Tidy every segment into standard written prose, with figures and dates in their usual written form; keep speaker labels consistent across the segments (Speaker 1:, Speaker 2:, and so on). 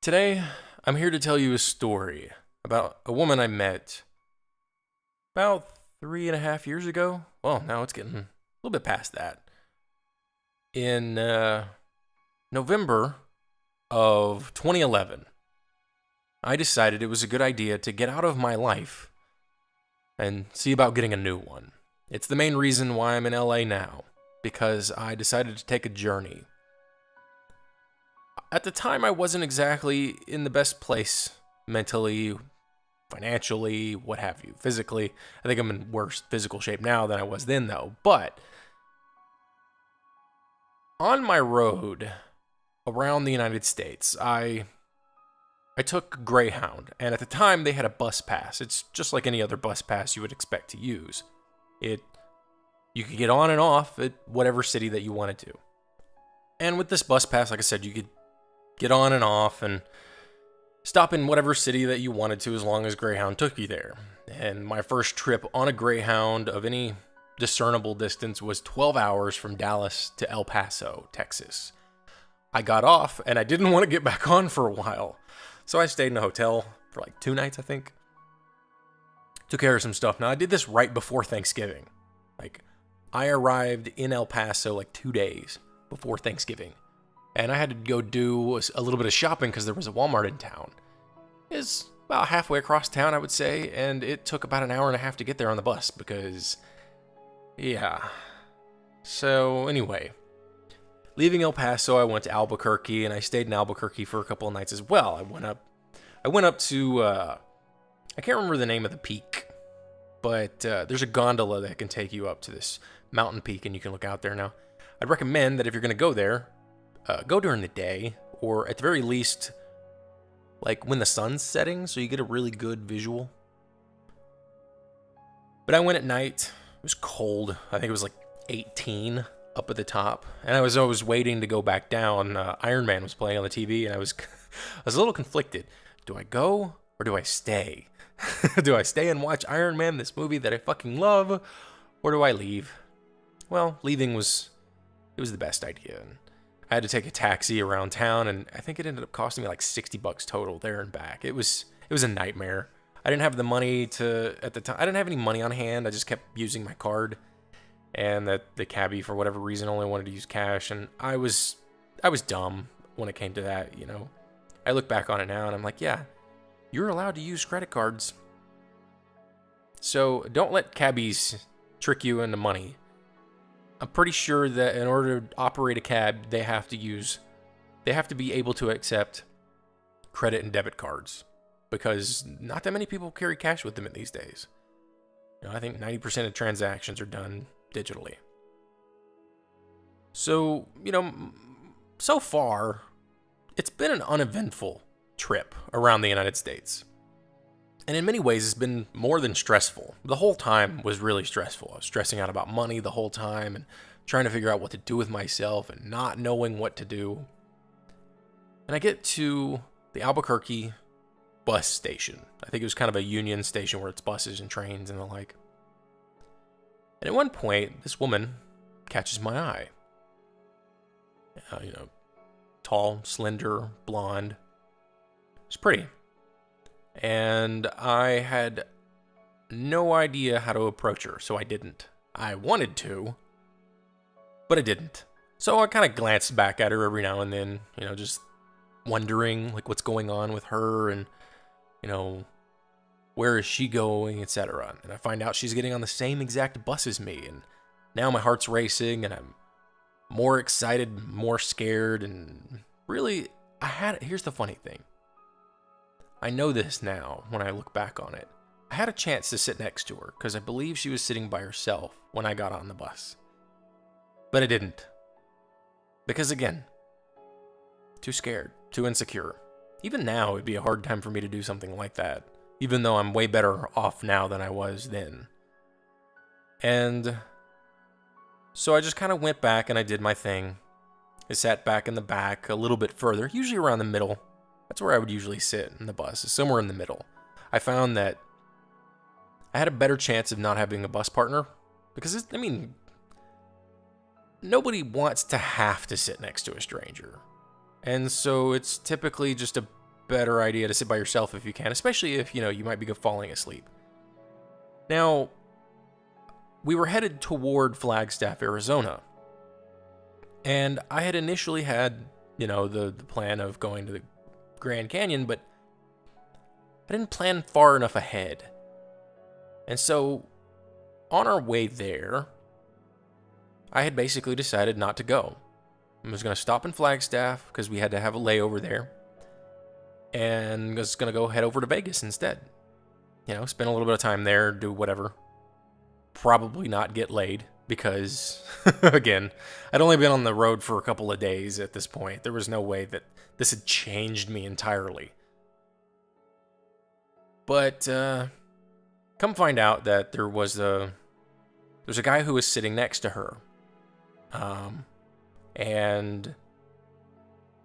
Speaker 1: Today, I'm here to tell you a story about a woman I met about 3.5 years ago. Well, now it's getting a little bit past that. In November of 2011, I decided it was a good idea to get out of my life and see about getting a new one. It's the main reason why I'm in LA now, because I decided to take a journey. At the time, I wasn't exactly in the best place mentally, financially, what have you, physically. I think I'm in worse physical shape now than I was then, though. But on my road around the United States, I took Greyhound, and at the time they had a bus pass. It's just like any other bus pass you would expect to use. You could get on and off at whatever city that you wanted to. And with this bus pass, like I said, you could get on and off and stop in whatever city that you wanted to as long as Greyhound took you there. And my first trip on a Greyhound of any discernible distance was 12 hours from Dallas to El Paso, Texas. I got off and I didn't want to get back on for a while. So I stayed in a hotel for like 2 nights, I think. Took care of some stuff. Now I did this right before Thanksgiving. I arrived in El Paso like 2 days before Thanksgiving. And I had to go do a little bit of shopping because there was a Walmart in town. It's about halfway across town, I would say, and it took about an hour and a half to get there on the bus because, yeah. So anyway, leaving El Paso, I went to Albuquerque, and I stayed in Albuquerque for a couple of nights as well. I went up to, I can't remember the name of the peak, but there's a gondola that can take you up to this mountain peak, and you can look out there. Now, I'd recommend that if you're going to go there, go during the day, or at the very least, like when the sun's setting, so you get a really good visual. But I went at night. It was cold. I think it was like 18 up at the top, and I was always waiting to go back down. Iron Man was playing on the TV, and I was a little conflicted. Do I go or do I stay? Do I stay and watch Iron Man, this movie that I fucking love, or do I leave? Well, leaving was the best idea. And I had to take a taxi around town, and I think it ended up costing me like $60 total there and back. It was a nightmare. I didn't have the money at the time. I didn't have any money on hand. I just kept using my card, and the cabbie, for whatever reason, only wanted to use cash, and I was dumb when it came to that. I look back on it now, and I'm like, yeah, you're allowed to use credit cards. So don't let cabbies trick you into money. I'm pretty sure that in order to operate a cab, they have to be able to accept credit and debit cards, because not that many people carry cash with them these days. I think 90% of transactions are done digitally. So, so far, it's been an uneventful trip around the United States. And in many ways, it's been more than stressful. The whole time was really stressful. I was stressing out about money the whole time and trying to figure out what to do with myself and not knowing what to do. And I get to the Albuquerque bus station. I think it was kind of a union station where it's buses and trains and the like. And at one point, this woman catches my eye. Tall, slender, blonde. It's pretty. And I had no idea how to approach her, so I didn't. I wanted to, but I didn't. So I kind of glanced back at her every now and then, just wondering like what's going on with her and, where is she going, etc. And I find out she's getting on the same exact bus as me, and now my heart's racing and I'm more excited, more scared, and really, here's the funny thing. I know this now when I look back on it. I had a chance to sit next to her because I believe she was sitting by herself when I got on the bus. But I didn't. Because again, too scared, too insecure. Even now, it'd be a hard time for me to do something like that, even though I'm way better off now than I was then. And so I just kind of went back and I did my thing. I sat back in the back a little bit further, usually around the middle. That's where I would usually sit in the bus, somewhere in the middle. I found that I had a better chance of not having a bus partner because, nobody wants to have to sit next to a stranger. And so it's typically just a better idea to sit by yourself if you can, especially if, you might be falling asleep. Now, we were headed toward Flagstaff, Arizona. And I had initially had, the plan of going to the Grand Canyon, but I didn't plan far enough ahead. And so, on our way there, I had basically decided not to go. I was going to stop in Flagstaff because we had to have a layover there. And I was going to go head over to Vegas instead. Spend a little bit of time there, do whatever. Probably not get laid because, again, I'd only been on the road for a couple of days at this point. There was no way that this had changed me entirely. But come find out that there's a guy who was sitting next to her. And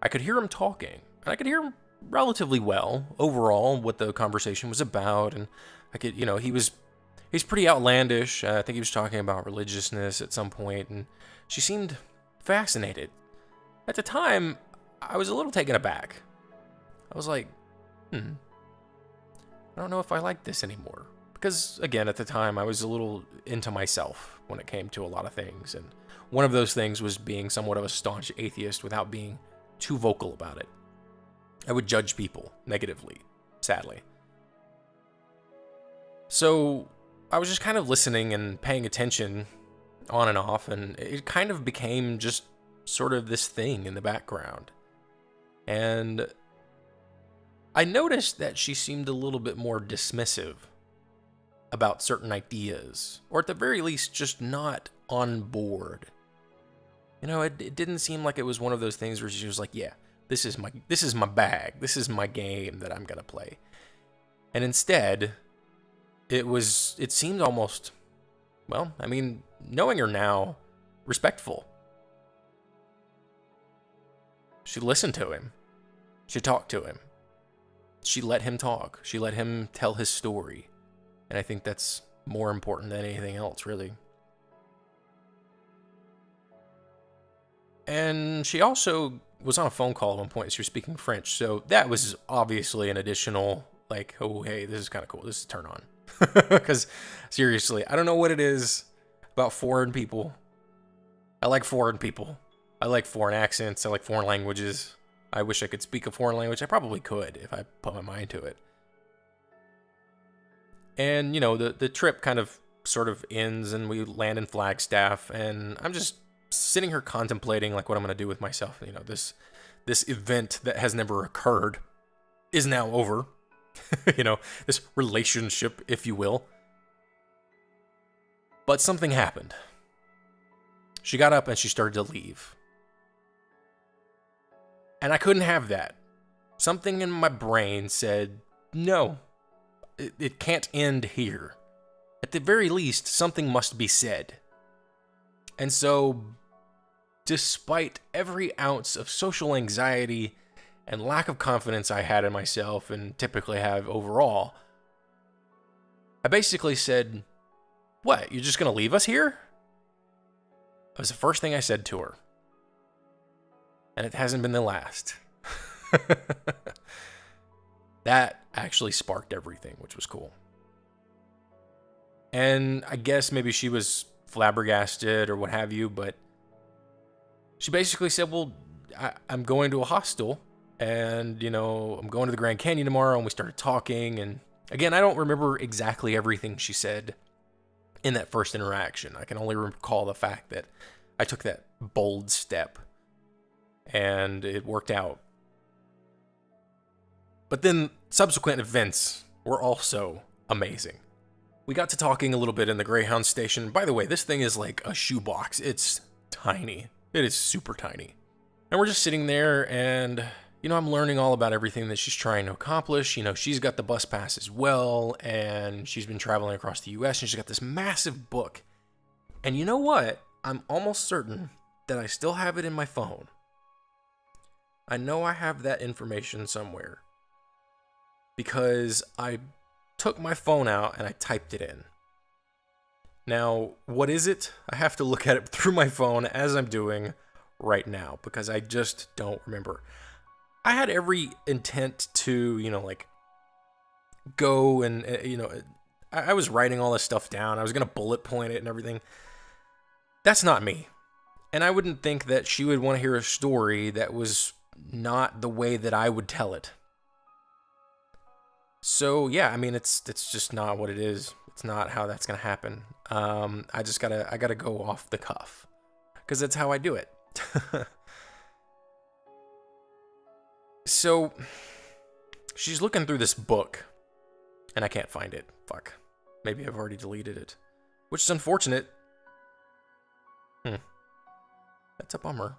Speaker 1: I could hear him talking. And I could hear him relatively well overall what the conversation was about. And I could, he's pretty outlandish. I think he was talking about religiousness at some point, and she seemed fascinated. At the time, I was a little taken aback. I was like, I don't know if I like this anymore. Because, again, at the time, I was a little into myself when it came to a lot of things. And one of those things was being somewhat of a staunch atheist without being too vocal about it. I would judge people negatively, sadly. So I was just kind of listening and paying attention on and off, and it kind of became just sort of this thing in the background. And I noticed that she seemed a little bit more dismissive about certain ideas, or at the very least, just not on board. It didn't seem like it was one of those things where she was like, yeah, this is my bag, this is my game that I'm gonna play. And instead, it seemed almost, knowing her now, respectful. She listened to him. She talked to him. She let him talk. She let him tell his story. And I think that's more important than anything else, really. And she also was on a phone call at one point. She was speaking French. So that was obviously an additional, oh, hey, this is kind of cool. This is a turn on. Because, seriously, I don't know what it is about foreign people. I like foreign people. I like foreign accents. I like foreign languages. I wish I could speak a foreign language. I probably could if I put my mind to it. And, the trip kind of sort of ends and we land in Flagstaff. And I'm just sitting here contemplating what I'm going to do with myself. This event that has never occurred is now over. This relationship, if you will. But something happened. She got up and she started to leave. And I couldn't have that. Something in my brain said, no, it can't end here. At the very least, something must be said. And so, despite every ounce of social anxiety and lack of confidence I had in myself and typically have overall, I basically said, what, you're just going to leave us here? That was the first thing I said to her. And it hasn't been the last. That actually sparked everything, which was cool. And I guess maybe she was flabbergasted or what have you, but she basically said, well, I'm going to a hostel. And, I'm going to the Grand Canyon tomorrow, and we started talking. And again, I don't remember exactly everything she said in that first interaction. I can only recall the fact that I took that bold step, and it worked out. But then subsequent events were also amazing. We got to talking a little bit in the Greyhound station. By the way, this thing is like a shoebox. It's tiny. It is super tiny. And we're just sitting there, and I'm learning all about everything that she's trying to accomplish. She's got the bus pass as well, and she's been traveling across the U.S., and she's got this massive book. And you know what? I'm almost certain that I still have it in my phone. I know I have that information somewhere, because I took my phone out and I typed it in. Now, what is it? I have to look at it through my phone as I'm doing right now, because I just don't remember. I had every intent to, like, go and, I was writing all this stuff down. I was going to bullet point it and everything. That's not me. And I wouldn't think that she would want to hear a story that was not the way that I would tell it. So, yeah, I mean, it's just not what it is. It's not how that's going to happen. I gotta go off the cuff. Because that's how I do it. So, she's looking through this book, and I can't find it. Fuck. Maybe I've already deleted it. Which is unfortunate. That's a bummer.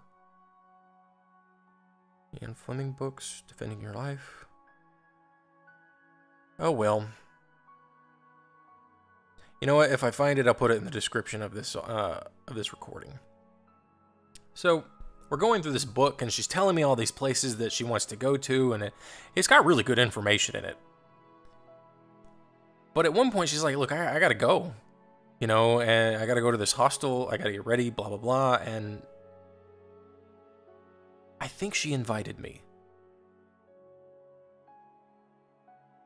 Speaker 1: Ian Fleming books, Defending Your Life. Oh well. You know what? If I find it, I'll put it in the description of this recording. So, we're going through this book, and she's telling me all these places that she wants to go to, and it's got really good information in it. But at one point, she's like, look, I gotta go. And I gotta go to this hostel, I gotta get ready, blah, blah, blah, and I think she invited me.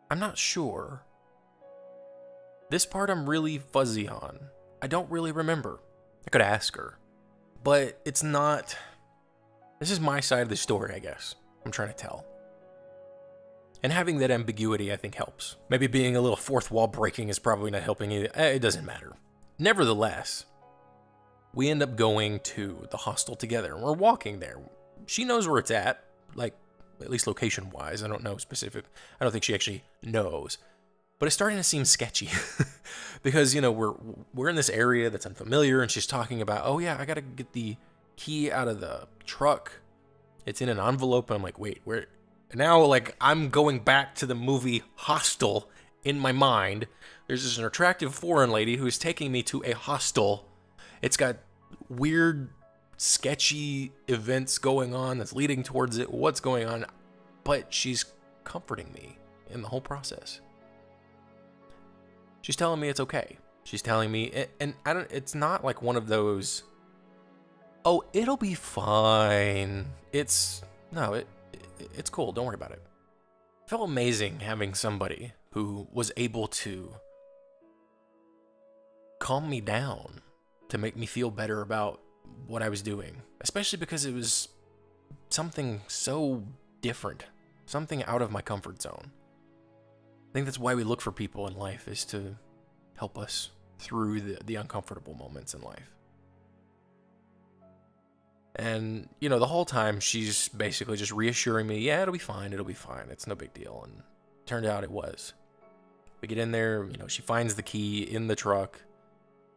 Speaker 1: I'm not sure. This part I'm really fuzzy on. I don't really remember. I could ask her. But it's not... This is my side of the story, I guess. I'm trying to tell. And having that ambiguity, I think, helps. Maybe being a little fourth wall breaking is probably not helping either. It doesn't matter. Nevertheless, we end up going to the hostel together. We're walking there. She knows where it's at, like, at least location-wise. I don't know specific. I don't think she actually knows. But it's starting to seem sketchy. Because, we're in this area that's unfamiliar, and she's talking about, oh yeah, I gotta get the key out of the truck. It's in an envelope, and I'm like, wait, where? Now, like, I'm going back to the movie Hostel in my mind. There's this attractive foreign lady who's taking me to a hostel. It's got weird, sketchy events going on that's leading towards it. What's going on? But she's comforting me in the whole process. She's telling me it's okay. She's telling me, and it's not like one of those, oh, it'll be fine. It's cool. Don't worry about it. It felt amazing having somebody who was able to calm me down, to make me feel better about what I was doing, especially because it was something so different, something out of my comfort zone. I think that's why we look for people in life, is to help us through the uncomfortable moments in life. And, the whole time she's basically just reassuring me, yeah, it'll be fine, it's no big deal. And turned out it was. We get in there, she finds the key in the truck.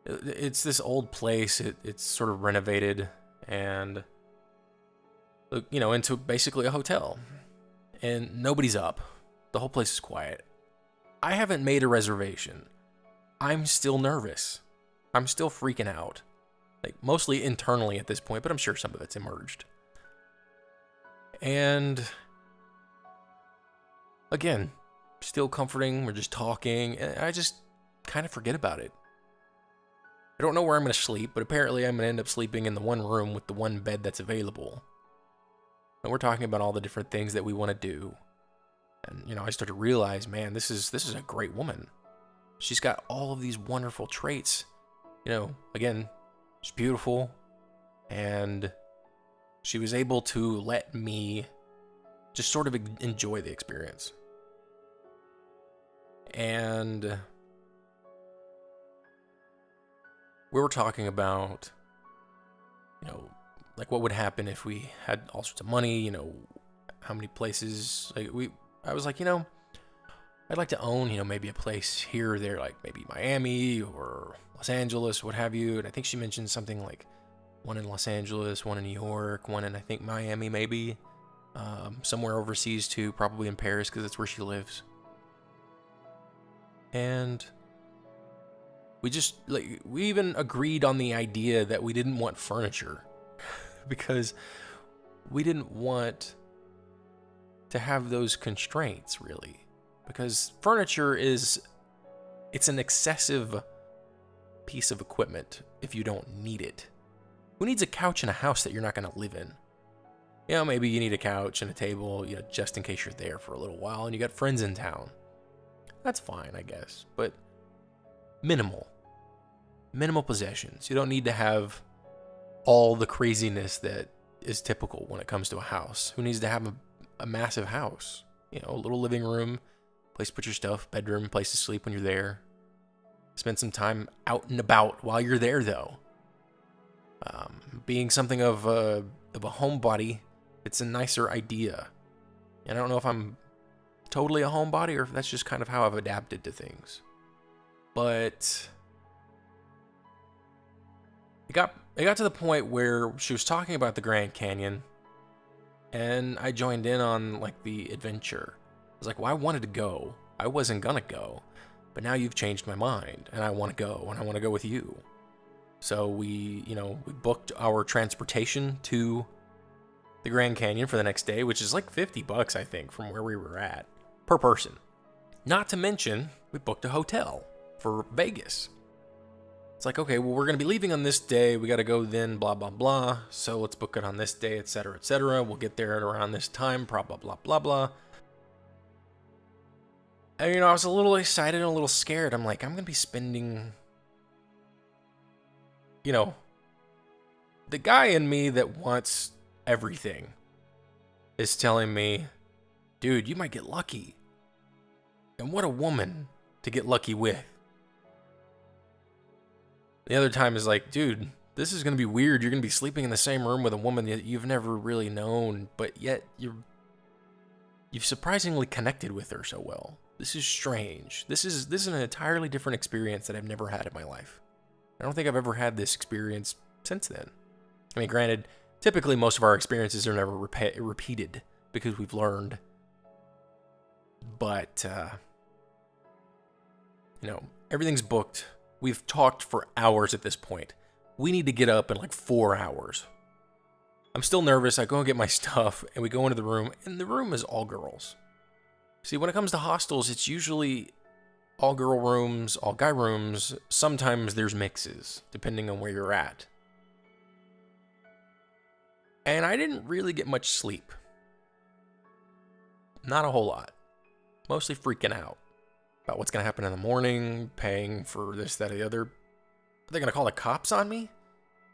Speaker 1: It's this old place, it's sort of renovated, and, into basically a hotel. And nobody's up. The whole place is quiet. I haven't made a reservation. I'm still nervous. I'm still freaking out. Like, mostly internally at this point, but I'm sure some of it's emerged. And again, still comforting. We're just talking, and I just kind of forget about it. I don't know where I'm going to sleep, but apparently I'm going to end up sleeping in the one room with the one bed that's available. And we're talking about all the different things that we want to do. And, I started to realize, man, this is a great woman. She's got all of these wonderful traits. Again, she's beautiful. And she was able to let me just sort of enjoy the experience. And we were talking about, like what would happen if we had all sorts of money, how many places, I was like, I'd like to own, maybe a place here or there, like maybe Miami or Los Angeles, what have you. And I think she mentioned something like one in Los Angeles, one in New York, one in, I think, Miami, maybe. Somewhere overseas too, probably in Paris, because that's where she lives. And we even agreed on the idea that we didn't want furniture because we didn't want to have those constraints, really. Because furniture it's an excessive piece of equipment if you don't need it. Who needs a couch in a house that you're not going to live in? You know, maybe you need a couch and a table, you know, just in case you're there for a little while and you got friends in town. That's fine, I guess, but minimal possessions. You don't need to have all the craziness that is typical when it comes to a house. Who needs to have a massive house? You know, a little living room, place to put your stuff, bedroom, place to sleep when you're there. Spend some time out and about while you're there, though. Being something of a homebody, it's a nicer idea. And I don't know if I'm totally a homebody or if that's just kind of how I've adapted to things. But it got to the point where she was talking about the Grand Canyon, and I joined in on like the adventure. I was like, well, I wanted to go. I wasn't gonna go, but now you've changed my mind, and I want to go, and I want to go with you. So we booked our transportation to the Grand Canyon for the next day, which is like $50, I think, from where we were at per person. Not to mention, we booked a hotel for Vegas. It's like, okay, well, we're going to be leaving on this day. We got to go then, blah, blah, blah. So let's book it on this day, etc., etc. We'll get there at around this time, blah, blah, blah, blah, blah. And, you know, I was a little excited and a little scared. I'm like, I'm going to be spending, you know, the guy in me that wants everything is telling me, dude, you might get lucky. And what a woman to get lucky with. The other time is like, dude, this is going to be weird. You're going to be sleeping in the same room with a woman that you've never really known, but yet you've surprisingly connected with her so well. This is strange. This is an entirely different experience that I've never had in my life. I don't think I've ever had this experience since then. I mean, granted, typically most of our experiences are never repeated because we've learned. But, you know, everything's booked. We've talked for hours at this point. We need to get up in like 4 hours. I'm still nervous. I go and get my stuff, and we go into the room, and the room is all girls. See, when it comes to hostels, it's usually all girl rooms, all guy rooms. Sometimes there's mixes, depending on where you're at. And I didn't really get much sleep. Not a whole lot. Mostly freaking out about what's going to happen in the morning, paying for this, that, or the other. Are they going to call the cops on me?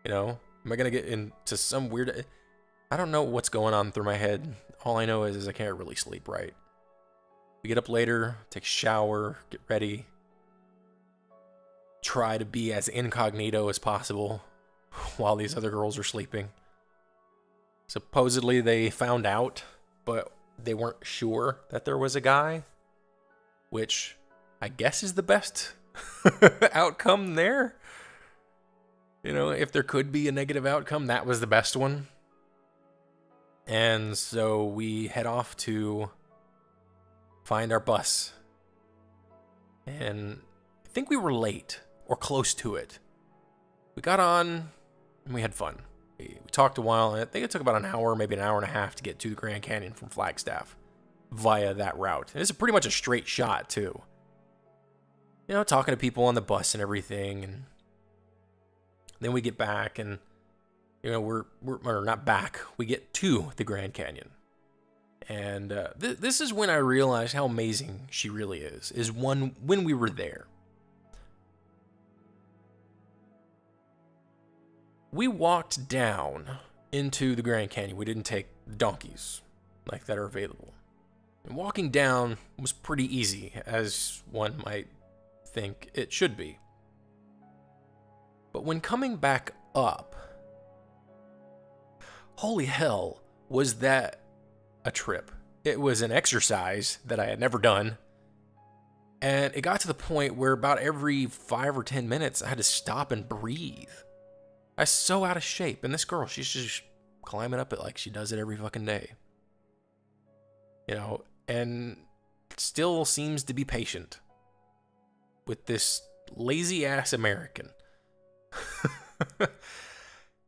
Speaker 1: You know, am I going to get into some weird... I don't know what's going on through my head. All I know is I can't really sleep right. We get up later, take a shower, get ready. Try to be as incognito as possible while these other girls are sleeping. Supposedly they found out, but they weren't sure that there was a guy, which I guess is the best outcome there. You know, if there could be a negative outcome, that was the best one. And so we head off to find our bus. And I think we were late or close to it. We got on and we had fun. We talked a while, and I think it took about an hour, maybe an hour and a half to get to the Grand Canyon from Flagstaff via that route. And it's pretty much a straight shot, too. You know, talking to people on the bus and everything, and then we get back, and, you know, we're not back. We get to the Grand Canyon. And this is when I realized how amazing she really is when we were there. We walked down into the Grand Canyon. We didn't take donkeys like that are available. And walking down was pretty easy, as one might think it should be. But when coming back up, holy hell, was that a trip. It was an exercise that I had never done. And it got to the point where about every 5 or 10 minutes, I had to stop and breathe. I was so out of shape. And this girl, she's just climbing up it like she does it every fucking day. You know, and still seems to be patient with this lazy ass American.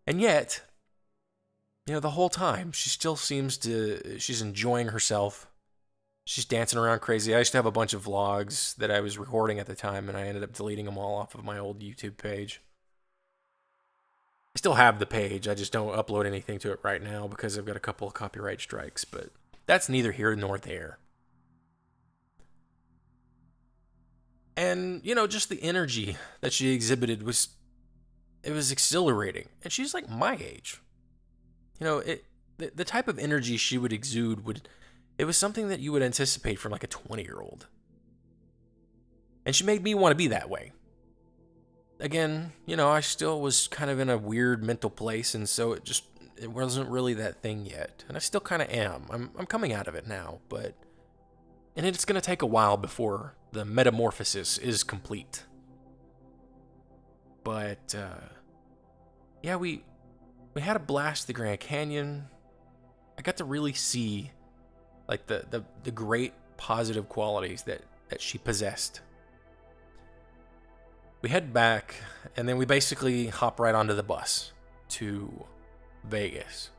Speaker 1: And yet, you know, the whole time, she still seems to, she's enjoying herself. She's dancing around crazy. I used to have a bunch of vlogs that I was recording at the time, and I ended up deleting them all off of my old YouTube page. I still have the page. I just don't upload anything to it right now because I've got a couple of copyright strikes, but that's neither here nor there. And, just the energy that she exhibited was exhilarating. And she's like my age. The type of energy she would exude it was something that you would anticipate from like a 20-year-old. And she made me want to be that way. Again, I still was kind of in a weird mental place, and so it wasn't really that thing yet. And I still kind of am. I'm coming out of it now, and it's going to take a while before the metamorphosis is complete. But, yeah, we had a blast at the Grand Canyon. I got to really see, like, the great positive qualities that she possessed. We head back, and then we basically hop right onto the bus to Vegas.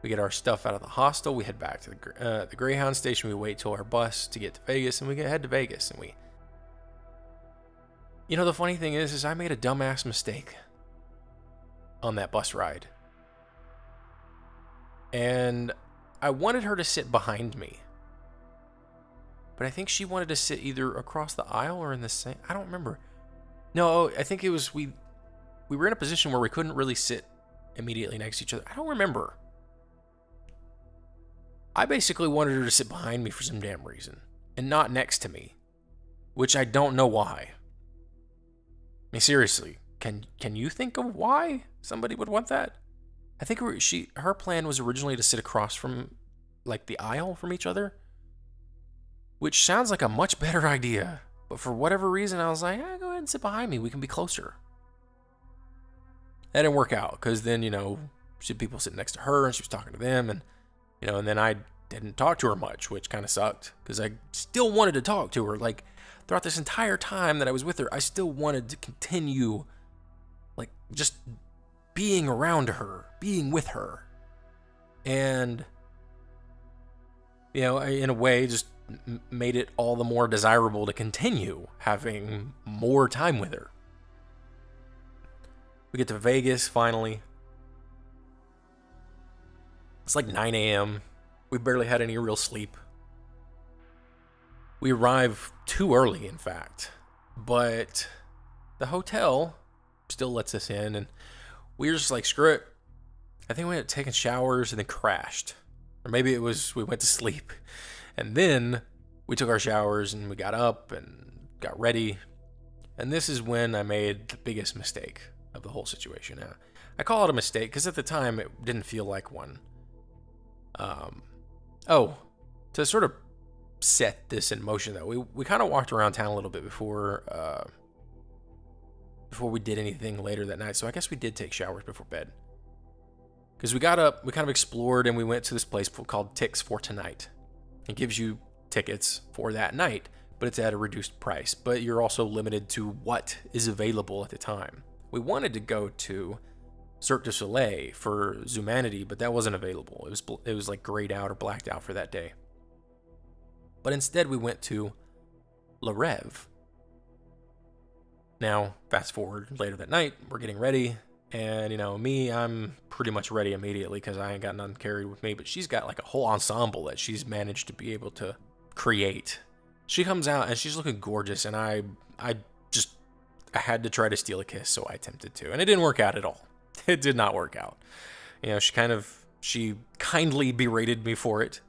Speaker 1: We get our stuff out of the hostel. We head back to the Greyhound station. We wait till our bus to get to Vegas, and we head to Vegas. And the funny thing is I made a dumbass mistake on that bus ride. And I wanted her to sit behind me. But I think she wanted to sit either across the aisle or in the same... I don't remember. No, I think it was... We were in a position where we couldn't really sit immediately next to each other. I don't remember. I basically wanted her to sit behind me for some damn reason. And not next to me. Which I don't know why. I mean, seriously. Can you think of why somebody would want that? I think her plan was originally to sit across from, like, the aisle from each other. Which sounds like a much better idea. But for whatever reason, I was like, go ahead and sit behind me. We can be closer. That didn't work out, because then, she had people sitting next to her, and she was talking to them, and, and then I didn't talk to her much, which kind of sucked, because I still wanted to talk to her. Like, throughout this entire time that I was with her, I still wanted to continue, like, just being around her, being with her. And, in a way, just made it all the more desirable to continue having more time with her. We get to Vegas, finally. It's like 9 a.m. We barely had any real sleep. We arrive too early, in fact. But the hotel still lets us in, and we were just like, screw it. I think we had taken showers and then crashed. Or maybe it was we went to sleep. And then we took our showers and we got up and got ready. And this is when I made the biggest mistake of the whole situation. Now, I call it a mistake because at the time it didn't feel like one. To sort of set this in motion, though, we kind of walked around town a little bit before we did anything later that night. So I guess we did take showers before bed. Because we got up, we kind of explored, and we went to this place called Tix for Tonight. It gives you tickets for that night, but it's at a reduced price. But you're also limited to what is available at the time. We wanted to go to Cirque du Soleil for Zumanity, but that wasn't available. It was like grayed out or blacked out for that day. But instead we went to Le Rêve. Now, fast forward later that night, we're getting ready. And, me, I'm pretty much ready immediately because I ain't got nothing carried with me. But she's got like a whole ensemble that she's managed to be able to create. She comes out and she's looking gorgeous. And I had to try to steal a kiss, so I attempted to. And it didn't work out at all. It did not work out. She kindly berated me for it.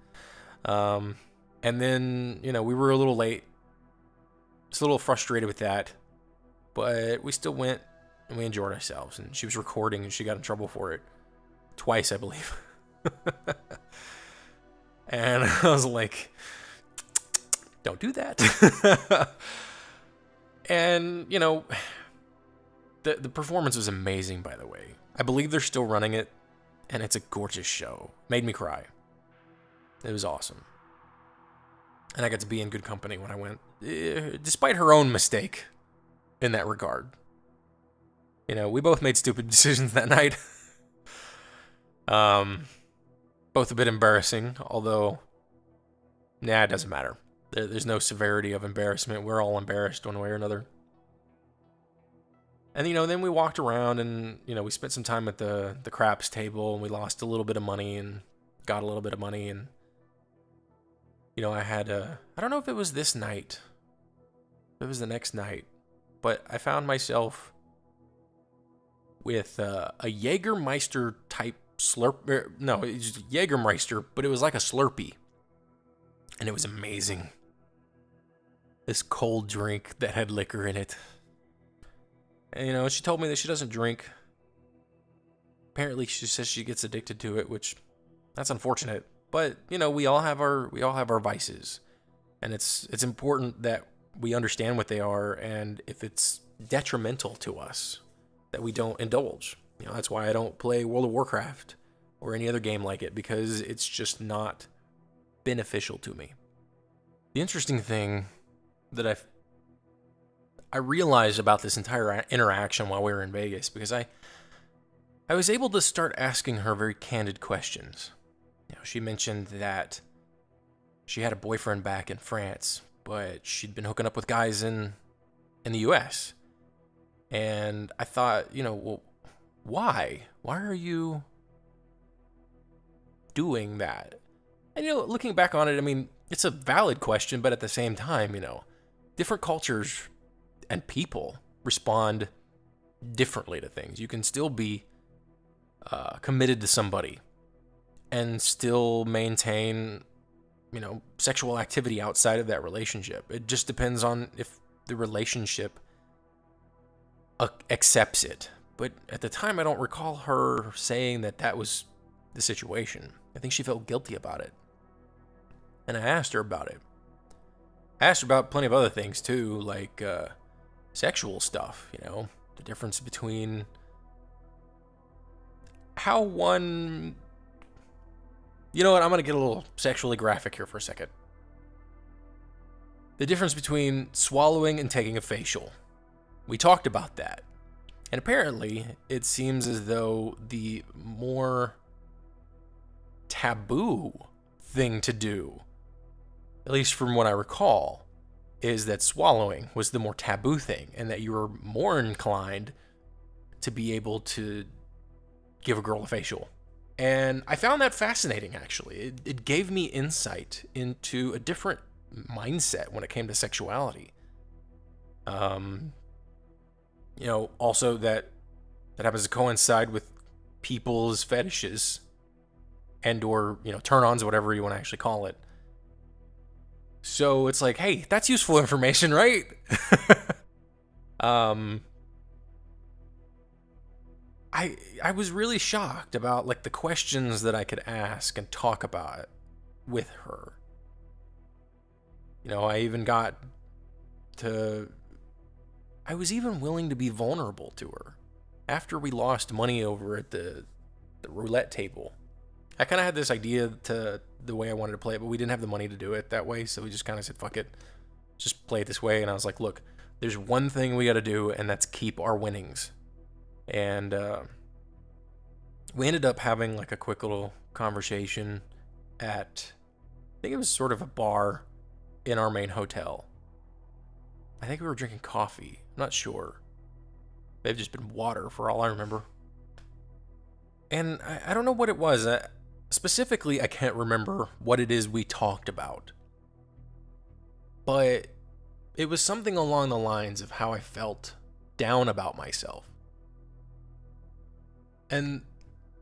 Speaker 1: And then, we were a little late. Just a little frustrated with that. But we still went. And we enjoyed ourselves, and she was recording, and she got in trouble for it. Twice, I believe. And I was like, don't do that. And, the performance was amazing, by the way. I believe they're still running it, and it's a gorgeous show. Made me cry. It was awesome. And I got to be in good company when I went, despite her own mistake in that regard. We both made stupid decisions that night. Both a bit embarrassing, although, it doesn't matter. There's no severity of embarrassment. We're all embarrassed one way or another. And, then we walked around and, we spent some time at the craps table and we lost a little bit of money and got a little bit of money. And, I had I don't know if it was this night, if it was the next night, but I found myself with a Jägermeister type slurp. No, it's Jägermeister, but it was like a Slurpee. And it was amazing. This cold drink that had liquor in it. And, she told me that she doesn't drink. Apparently, she says she gets addicted to it, which that's unfortunate. But, we all have our vices. And it's important that we understand what they are, and if it's detrimental to us, that we don't indulge. That's why I don't play World of Warcraft or any other game like it, because it's just not beneficial to me. The interesting thing that I realized about this entire interaction while we were in Vegas, because I was able to start asking her very candid questions. She mentioned that she had a boyfriend back in France, but she'd been hooking up with guys in the US. And I thought, well, why? Why are you doing that? And, looking back on it, I mean, it's a valid question, but at the same time, different cultures and people respond differently to things. You can still be committed to somebody and still maintain, sexual activity outside of that relationship. It just depends on if the relationship accepts it. But at the time, I don't recall her saying that was the situation. I think she felt guilty about it. And I asked her about it. I asked her about plenty of other things too, like sexual stuff, the difference between how one... You know what? I'm going to get a little sexually graphic here for a second. The difference between swallowing and taking a facial. We talked about that. And apparently, it seems as though the more taboo thing to do, at least from what I recall, is that swallowing was the more taboo thing, and that you were more inclined to be able to give a girl a facial. And I found that fascinating, actually. It gave me insight into a different mindset when it came to sexuality. Also that happens to coincide with people's fetishes and or, turn-ons, whatever you want to actually call it. So it's like, hey, that's useful information, right? I was really shocked about like the questions that I could ask and talk about with her. I even got to... I was even willing to be vulnerable to her. After we lost money over at the roulette table, I kind of had this idea to the way I wanted to play it, but we didn't have the money to do it that way, so we just kind of said, fuck it, just play it this way. And I was like, look, there's one thing we got to do, and that's keep our winnings. And we ended up having like a quick little conversation at, I think it was sort of a bar in our main hotel. I think we were drinking coffee. I'm not sure. They've just been water for all I remember. And I don't know what it was. Specifically, I can't remember what it is we talked about. But it was something along the lines of how I felt down about myself. And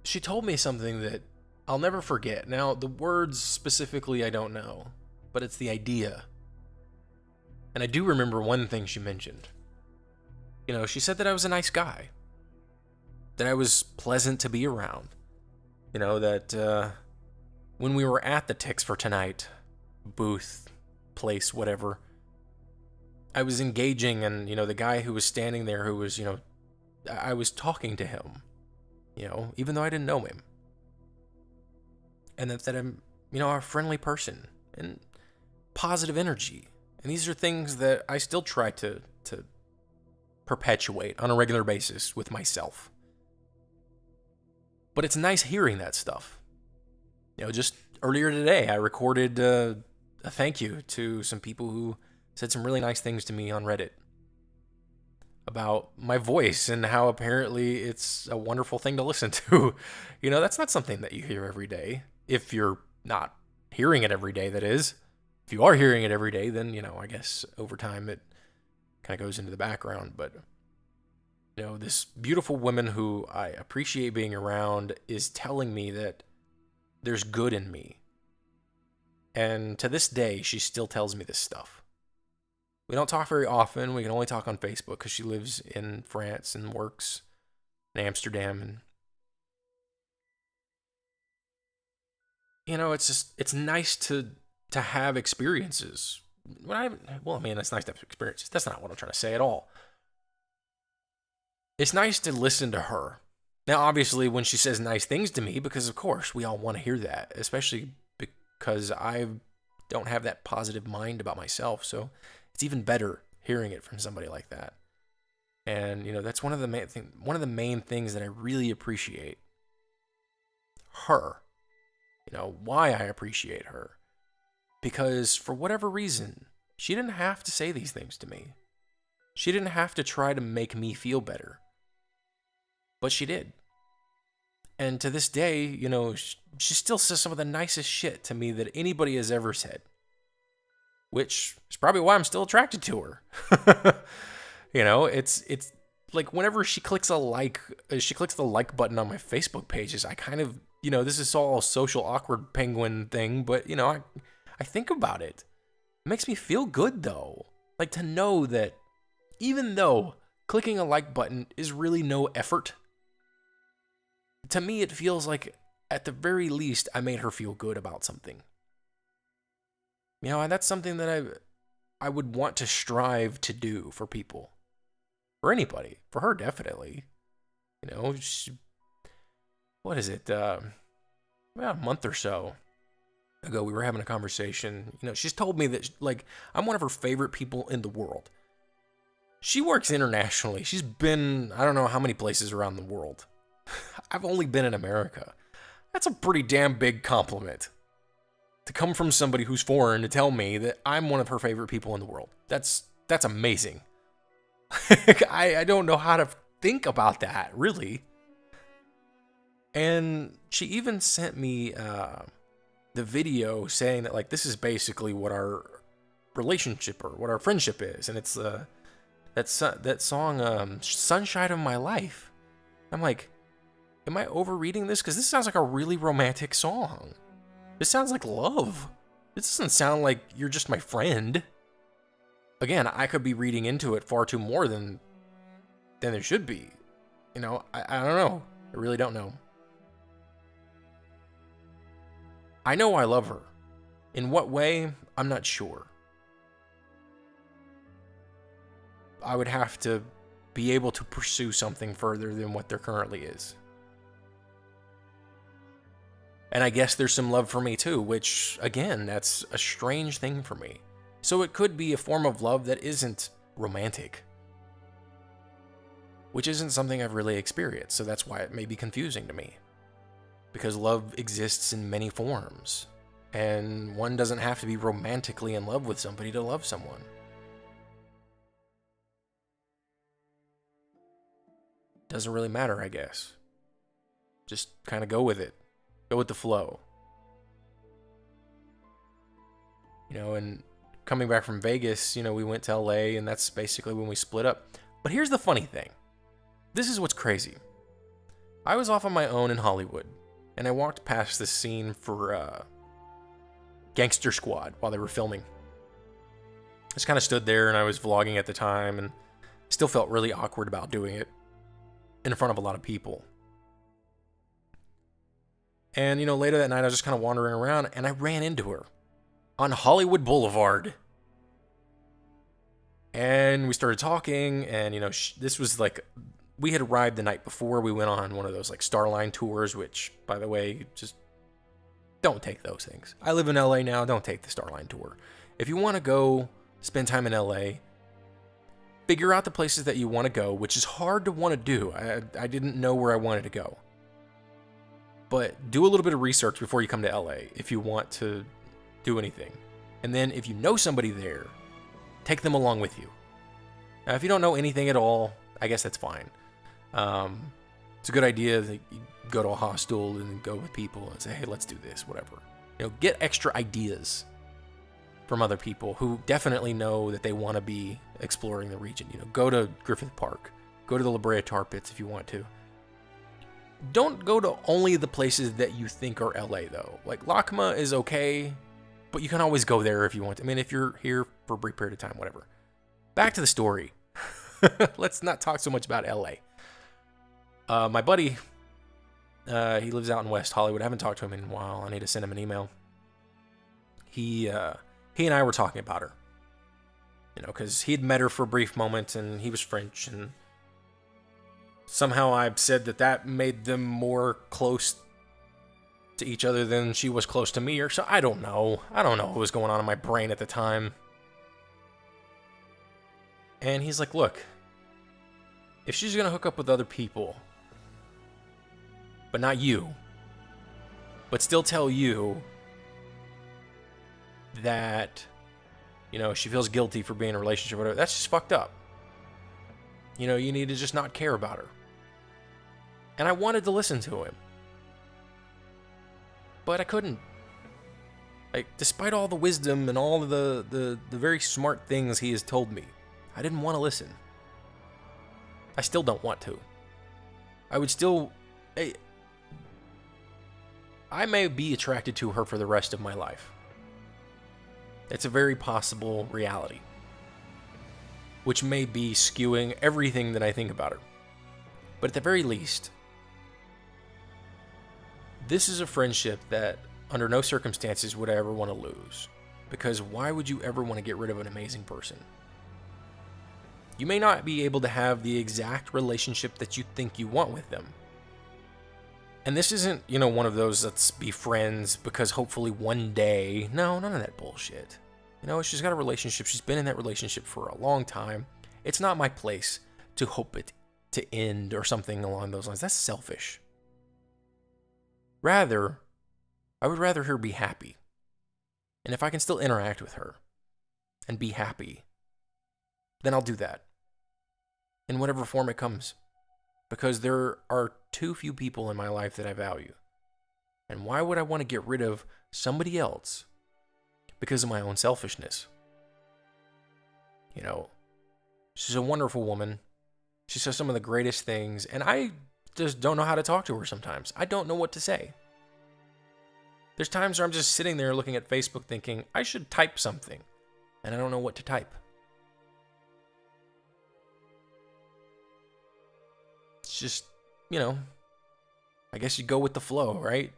Speaker 1: she told me something that I'll never forget. Now, the words specifically I don't know, but it's the idea. And I do remember one thing she mentioned. She said that I was a nice guy. That I was pleasant to be around. That when we were at the Ticks for Tonight booth, place, whatever, I was engaging, and, the guy who was standing there who was, I was talking to him, even though I didn't know him. And that I'm, a friendly person and positive energy. And these are things that I still try to perpetuate on a regular basis with myself. But it's nice hearing that stuff. Just earlier today, I recorded a thank you to some people who said some really nice things to me on Reddit. about my voice and how apparently it's a wonderful thing to listen to. That's not something that you hear every day. If you're not hearing it every day, that is. If you are hearing it every day, then, I guess over time it kind of goes into the background. But, this beautiful woman who I appreciate being around is telling me that there's good in me. And to this day, she still tells me this stuff. We don't talk very often. We can only talk on Facebook because she lives in France and works in Amsterdam. And, it's nice to have experiences. It's nice to have experiences. That's not what I'm trying to say at all. It's nice to listen to her. Now, obviously, when she says nice things to me, because of course we all want to hear that, especially because I don't have that positive mind about myself. So it's even better hearing it from somebody like that. And, that's one of the main things that I really appreciate her. Why I appreciate her. Because for whatever reason, she didn't have to say these things to me. She didn't have to try to make me feel better. But she did. And to this day, she still says some of the nicest shit to me that anybody has ever said. Which is probably why I'm still attracted to her. It's like whenever she clicks the like button on my Facebook pages, I kind of, this is all a social awkward penguin thing, but, I think about it. It makes me feel good, though. Like, to know that even though clicking a like button is really no effort, to me it feels like, at the very least, I made her feel good about something. And that's something that I would want to strive to do for people. For anybody. For her, definitely. What is it? About a month or so ago, we were having a conversation. She's told me that, I'm one of her favorite people in the world. She works internationally. She's been, I don't know how many places around the world. I've only been in America. That's a pretty damn big compliment. To come from somebody who's foreign to tell me that I'm one of her favorite people in the world. That's amazing. I don't know how to think about that, really. And she even sent me the video saying that, this is basically what our relationship or what our friendship is. And it's that song, Sunshine of My Life. I'm like, am I overreading this? Because this sounds like a really romantic song. This sounds like love. This doesn't sound like you're just my friend. Again, I could be reading into it far too more than there should be. I don't know. I really don't know. I know I love her. In what way? I'm not sure. I would have to be able to pursue something further than what there currently is. And I guess there's some love for me too, which, again, that's a strange thing for me. So it could be a form of love that isn't romantic. Which isn't something I've really experienced, so that's why it may be confusing to me. Because love exists in many forms, and one doesn't have to be romantically in love with somebody to love someone. Doesn't really matter, I guess. Just kind of go with it. Go with the flow. And coming back from Vegas, we went to LA, and that's basically when we split up. But here's the funny thing. This is what's crazy. I was off on my own in Hollywood, and I walked past this scene for Gangster Squad while they were filming. I just kind of stood there, and I was vlogging at the time, and still felt really awkward about doing it in front of a lot of people. And, later that night, I was just kind of wandering around, and I ran into her on Hollywood Boulevard. And we started talking, and, this was we had arrived the night before. We went on one of those, Starline tours, which, by the way, just don't take those things. I live in LA now. Don't take the Starline tour. If you want to go spend time in LA, figure out the places that you want to go, which is hard to want to do. I didn't know where I wanted to go. But do a little bit of research before you come to LA if you want to do anything. And then if you know somebody there, take them along with you. Now, if you don't know anything at all, I guess that's fine. It's a good idea that you go to a hostel and go with people and say, hey, let's do this, whatever. Get extra ideas from other people who definitely know that they want to be exploring the region. Go to Griffith Park. Go to the La Brea Tar Pits if you want to. Don't go to only the places that you think are LA, though. Like, LACMA is okay, but you can always go there if you want to. I mean, if you're here for a brief period of time, whatever. Back to the story. Let's not talk so much about LA. My buddy, he lives out in West Hollywood. I haven't talked to him in a while. I need to send him an email. He and I were talking about her. Because he'd met her for a brief moment, and he was French, and somehow I've said that made them more close to each other than she was close to me, or so. I don't know. I don't know what was going on in my brain at the time. And he's like, look, if she's going to hook up with other people, but not you, but still tell you that, she feels guilty for being in a relationship or whatever, that's just fucked up. You need to just not care about her. And I wanted to listen to him. But I couldn't. Like, despite all the wisdom and all of the very smart things he has told me, I didn't want to listen. I still don't want to. I would still... I may be attracted to her for the rest of my life. It's a very possible reality. Which may be skewing everything that I think about her. But at the very least, this is a friendship that under no circumstances would I ever want to lose. Because why would you ever want to get rid of an amazing person? You may not be able to have the exact relationship that you think you want with them. And this isn't, one of those let's be friends because hopefully one day. No, none of that bullshit. She's got a relationship. She's been in that relationship for a long time. It's not my place to hope it to end or something along those lines. That's selfish. Rather, I would rather her be happy. And if I can still interact with her and be happy, then I'll do that. In whatever form it comes. Because there are too few people in my life that I value. And why would I want to get rid of somebody else because of my own selfishness? She's a wonderful woman. She says some of the greatest things, and I just don't know how to talk to her sometimes. I don't know what to say. There's times where I'm just sitting there looking at Facebook thinking, I should type something, and I don't know what to type. It's just, I guess you go with the flow, right?